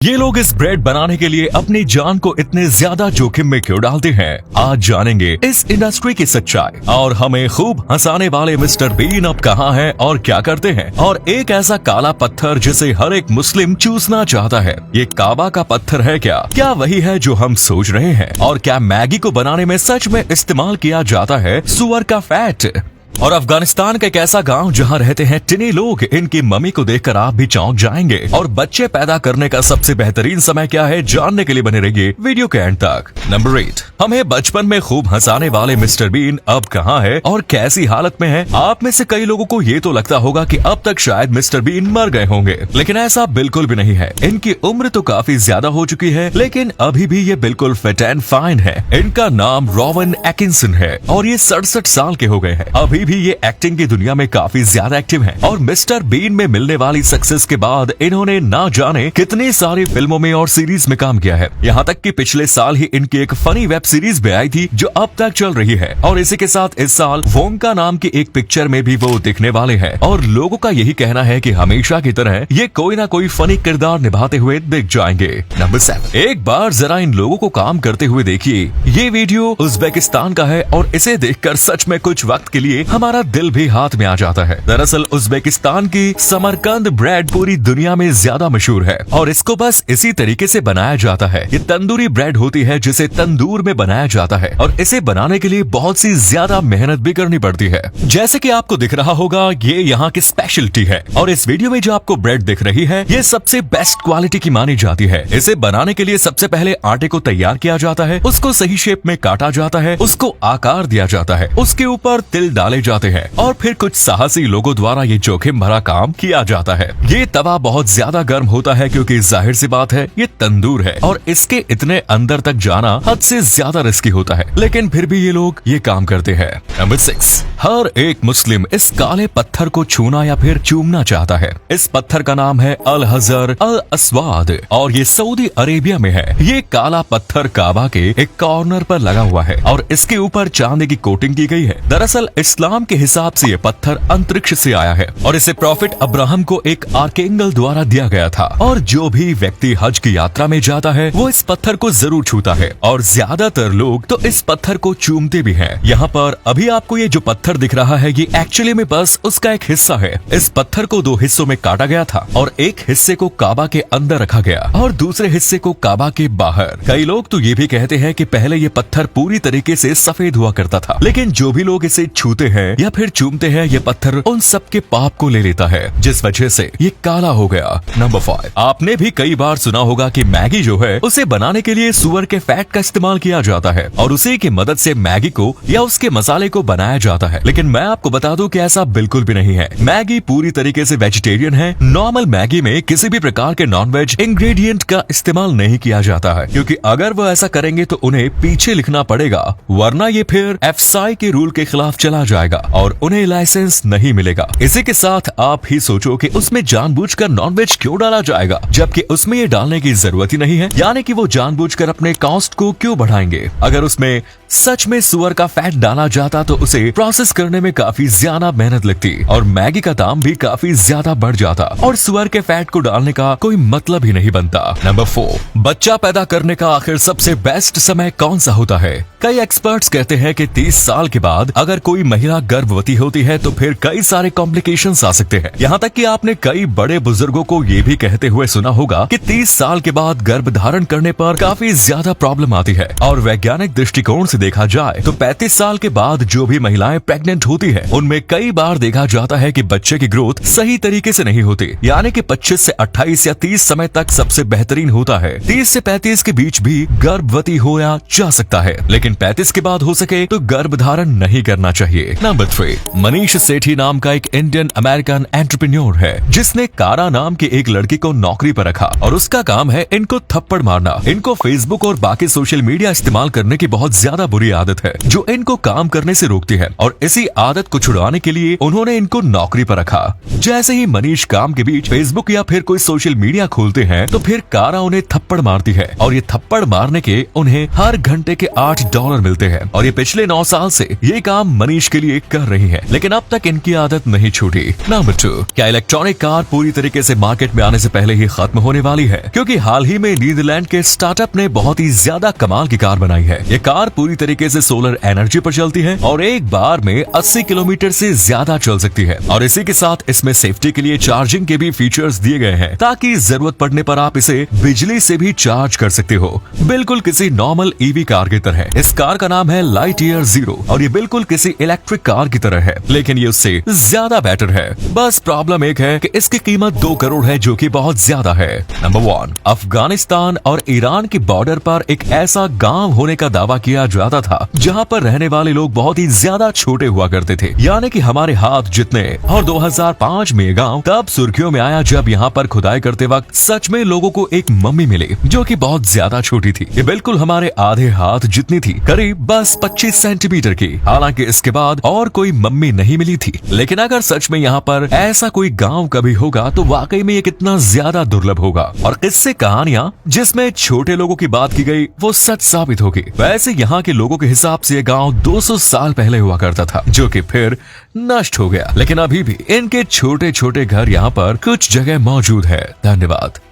ये लोग इस ब्रेड बनाने के लिए अपनी जान को इतने ज्यादा जोखिम में क्यों डालते हैं? आज जानेंगे इस इंडस्ट्री की सच्चाई और हमें खूब हंसाने वाले मिस्टर बीन अब कहाँ हैं और क्या करते हैं, और एक ऐसा काला पत्थर जिसे हर एक मुस्लिम चूसना चाहता है। ये काबा का पत्थर है क्या वही है जो हम सोच रहे हैं? और क्या मैगी को बनाने में सच में इस्तेमाल किया जाता है सुअर का फैट? और अफगानिस्तान का एक ऐसा गांव जहां रहते हैं टिनी लोग, इनकी मम्मी को देखकर आप भी चौंक जाएंगे। और बच्चे पैदा करने का सबसे बेहतरीन समय क्या है, जानने के लिए बने रहिए वीडियो के एंड तक। नंबर 8, हमें बचपन में खूब हंसाने वाले मिस्टर बीन अब कहाँ है और कैसी हालत में है? आप में से कई लोगों को ये तो लगता होगा कि अब तक शायद मिस्टर बीन मर गए होंगे, लेकिन ऐसा बिल्कुल भी नहीं है। इनकी उम्र तो काफी ज्यादा हो चुकी है, लेकिन अभी भी ये बिल्कुल फिट एंड फाइन है। इनका नाम रोवन एटकिंसन है और ये 67 साल के हो गए हैं। अभी भी ये एक्टिंग की दुनिया में काफी ज्यादा एक्टिव हैं और मिस्टर बीन में मिलने वाली सक्सेस के बाद इन्होंने ना जाने कितनी सारी फिल्मों में और सीरीज में काम किया है। यहाँ तक कि पिछले साल ही इनकी एक फनी वेब सीरीज भी आई थी जो अब तक चल रही है। और इसी के साथ इस साल वोंका नाम की एक पिक्चर में भी वो दिखने वाले हैं और लोगों का यही कहना है कि हमेशा की तरह ये कोई ना कोई फनी किरदार निभाते हुए दिख जाएंगे। नंबर 7, एक बार जरा इन लोगों को काम करते हुए देखिए। ये वीडियो उज्बेकिस्तान का है और इसे देखकर सच में कुछ वक्त के लिए हमारा दिल भी हाथ में आ जाता है। दरअसल उज्बेकिस्तान की समरकंद ब्रेड पूरी दुनिया में ज्यादा मशहूर है और इसको बस इसी तरीके से बनाया जाता है। ये तंदूरी ब्रेड होती है जिसे तंदूर में बनाया जाता है और इसे बनाने के लिए बहुत सी ज्यादा मेहनत भी करनी पड़ती है। जैसे कि आपको दिख रहा होगा, ये यहाँ की स्पेशलिटी है और इस वीडियो में जो आपको ब्रेड दिख रही है ये सबसे बेस्ट क्वालिटी की मानी जाती है। इसे बनाने के लिए सबसे पहले आटे को तैयार किया जाता है, उसको सही शेप में काटा जाता है, उसको आकार दिया जाता है, उसके ऊपर तिल डाले जाते हैं और फिर कुछ साहसी लोगों द्वारा ये जोखिम भरा काम किया जाता है। ये तवा बहुत ज्यादा गर्म होता है क्योंकि जाहिर सी बात है ये तंदूर है और इसके इतने अंदर तक जाना हद से ज्यादा रिस्की होता है, लेकिन फिर भी ये लोग ये काम करते हैं। नंबर 6, हर एक मुस्लिम इस काले पत्थर को छूना या फिर चूमना चाहता है। इस पत्थर का नाम है अल हजर अल अस्वाद और ये सऊदी अरेबिया में है। ये काला पत्थर काबा के एक कॉर्नर पर लगा हुआ है और इसके ऊपर चांदी की कोटिंग की गई है। दरअसल इस्लाम के हिसाब से ये पत्थर अंतरिक्ष से आया है और इसे प्रॉफिट अब्राहम को एक आर्केंगल द्वारा दिया गया था। और जो भी व्यक्ति हज की यात्रा में जाता है वो इस पत्थर को जरूर छूता है और ज्यादातर लोग तो इस पत्थर को चूमते भी हैं। यहाँ पर अभी आपको ये जो पत्थर दिख रहा है ये एक्चुअली में बस उसका एक हिस्सा है। इस पत्थर को 2 हिस्सों में काटा गया था और एक हिस्से को काबा के अंदर रखा गया और दूसरे हिस्से को काबा के बाहर। कई लोग तो ये भी कहते हैं कि पहले ये पत्थर पूरी तरीके से सफेद हुआ करता था, लेकिन जो भी लोग इसे छूते हैं या फिर चूमते हैं ये पत्थर उन सब के पाप को ले लेता है, जिस वजह से ये काला हो गया। नंबर 5, आपने भी कई बार सुना होगा कि मैगी जो है उसे बनाने के लिए सुअर के फैट का इस्तेमाल किया जाता है और उसी की मदद से मैगी को या उसके मसाले को बनाया जाता है। लेकिन मैं आपको बता दूं कि ऐसा बिल्कुल भी नहीं है। मैगी पूरी तरीके से वेजिटेरियन है। नॉर्मल मैगी में किसी भी प्रकार के नॉन वेज इंग्रेडिएंट का इस्तेमाल नहीं किया जाता है, क्योंकि अगर वो ऐसा करेंगे तो उन्हें पीछे लिखना पड़ेगा, वरना ये फिर एफएसआई के रूल के खिलाफ चला जाएगा और उन्हें लाइसेंस नहीं मिलेगा। इसी के साथ आप ही सोचो कि उसमें जानबूझकर नॉनवेज क्यों डाला जाएगा, जबकि उसमें ये डालने की जरूरत ही नहीं है। यानी कि वो जानबूझकर अपने कॉस्ट को क्यों बढ़ाएंगे। अगर उसमें सच में सुअर का फैट डाला जाता तो उसे प्रोसेस करने में काफी ज्यादा मेहनत लगती और मैगी का दाम भी काफी ज्यादा बढ़ जाता और सुअर के फैट को डालने का कोई मतलब ही नहीं बनता। नंबर 4, बच्चा पैदा करने का आखिर सबसे बेस्ट समय कौन सा होता है? कई एक्सपर्ट्स कहते हैं कि 30 साल के बाद अगर कोई महिला गर्भवती होती है तो फिर कई सारे कॉम्प्लिकेशंस आ सकते हैं। यहाँ तक कि आपने कई बड़े बुजुर्गों को ये भी कहते हुए सुना होगा कि 30 साल के बाद गर्भ धारण करने पर काफी ज्यादा प्रॉब्लम आती है। और वैज्ञानिक दृष्टिकोण से देखा जाए तो 35 साल के बाद जो भी महिलाएं प्रेग्नेंट होती है उनमें कई बार देखा जाता है कि बच्चे की ग्रोथ सही तरीके से नहीं होती। यानी कि 25 से 28 या 30 समय तक सबसे बेहतरीन होता है। 30 से 35 के बीच भी गर्भवती होया जा सकता है, लेकिन 35 के बाद हो सके तो गर्भ धारण नहीं करना चाहिए। नंबर 3, मनीष सेठी नाम का एक इंडियन अमेरिकन एंटरप्रेन्योर है जिसने कारा नाम की एक लड़की को नौकरी पर रखा और उसका काम है इनको थप्पड़ मारना। इनको फेसबुक और बाकी सोशल मीडिया इस्तेमाल करने की बहुत ज्यादा बुरी आदत है जो इनको काम करने से रोकती है और इसी आदत को छुड़ाने के लिए उन्होंने इनको नौकरी पर रखा। जैसे ही मनीष काम के बीच फेसबुक या फिर कोई सोशल मीडिया खोलते हैं तो फिर कारा उन्हें थप्पड़ मारती है और ये थप्पड़ मारने के उन्हें हर घंटे के $8 डॉलर मिलते हैं और ये पिछले 9 साल से ये काम मनीष के लिए कर रही है, लेकिन अब तक इनकी आदत नहीं छूटी। नंबर 2, क्या इलेक्ट्रॉनिक कार पूरी तरीके से मार्केट में आने से पहले ही खत्म होने वाली है? क्योंकि हाल ही में नीदरलैंड के स्टार्टअप ने बहुत ही ज्यादा कमाल की कार बनाई है। ये कार पूरी तरीके से सोलर एनर्जी पर चलती है और एक बार में 80 किलोमीटर से ज्यादा चल सकती है और इसी के साथ इसमें सेफ्टी के लिए चार्जिंग के भी फीचर्स दिए गए हैं ताकि जरूरत पड़ने पर आप इसे बिजली से भी चार्ज कर सकते हो, बिल्कुल किसी नॉर्मल ईवी कार की तरह। इस कार का नाम है लाइटईयर जीरो और ये बिल्कुल किसी इलेक्ट्रिक कार की तरह है, लेकिन ये उससे ज्यादा बेटर है। बस प्रॉब्लम एक है कि इसकी कीमत 2 करोड़ है, जो कि बहुत ज्यादा है। नंबर 1, अफगानिस्तान और ईरान की बॉर्डर पर एक ऐसा गांव होने का दावा किया जाता था जहां पर रहने वाले लोग बहुत ही ज्यादा छोटे हुआ करते थे, यानी कि हमारे हाथ जितने। और 2005 में गांव तब सुर्खियों में आया जब यहाँ पर खुदाई करते वक्त सच में लोगों को एक मम्मी मिली जो कि बहुत ज्यादा छोटी थी। ये बिल्कुल हमारे आधे हाथ जितनी थी, करीब बस 25 सेंटीमीटर की। हालांकि इसके बाद और कोई मम्मी नहीं मिली थी, लेकिन अगर सच में यहाँ पर ऐसा कोई गांव कभी होगा तो वाकई में ये कितना ज्यादा दुर्लभ होगा और किससे कहानियां जिसमें छोटे लोगों की बात की गई वो सच साबित होगी। वैसे यहाँ के लोगों के हिसाब से ये गांव 200 साल पहले हुआ करता था, जो कि फिर नष्ट हो गया, लेकिन अभी भी इनके छोटे छोटे घर यहाँ पर कुछ जगह मौजूद है। धन्यवाद।